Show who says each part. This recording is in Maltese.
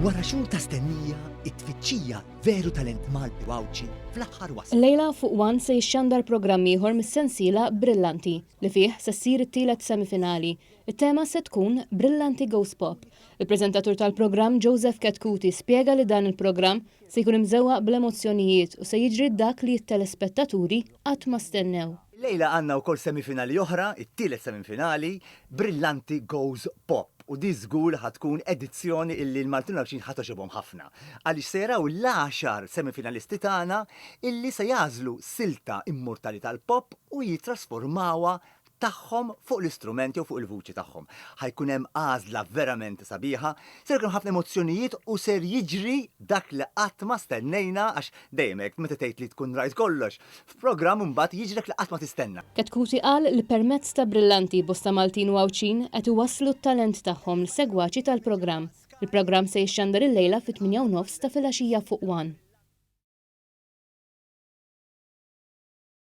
Speaker 1: Wara xhur ta' stennija, it-tfittxija veru talent Malti wawċi fl-aħħar wasal.
Speaker 2: Lejla fuq One se jixxandar programm ieħor mis-sensiela Brillanti li fih se ssir it-tielet semifinali. It-tema se tkun Brillanti Goes Pop. Il-preżentatur tal-programm Joseph Ketkuti spjega li dan il-programm se jkun imżewwaq bl-emozzjonijiet u se jiġri dak li t-telespettaturi qatt ma stennew.
Speaker 1: Lejla għandna wkoll semifinali oħra, it-tielet semifinali, Brillanti Goes Pop. U di żgur ħatkun edizzjoni illi l-Maltin Wawċin ħatoġobhom ħafna. Għaliex se jaraw l-10 semifinalisti tagħna illi se jażlu silta immortali tal-pop u jitrasformawha tagħhom fuq l-istrumenti u fuq il-vuċi tagħhom. Ħajkun hemm għażla verament sabiħa, ser jkun ħafna emozzjonijiet u ser jiġri dak li qatt ma stennejna għax dejjem hekk meta tgħid li tkun rajt kollox. F'programm imbagħad jiġri dak li qatt ma tistenna.
Speaker 2: Ketkuti qal li permezz ta' Brillanti bosta Maltin Wawċin qed iwasslu t-talent tagħhom l-segwaċi tal-programm. Il-programm se jixxandar il-lejla fit-8:30 ta' filgħaxija fuq One.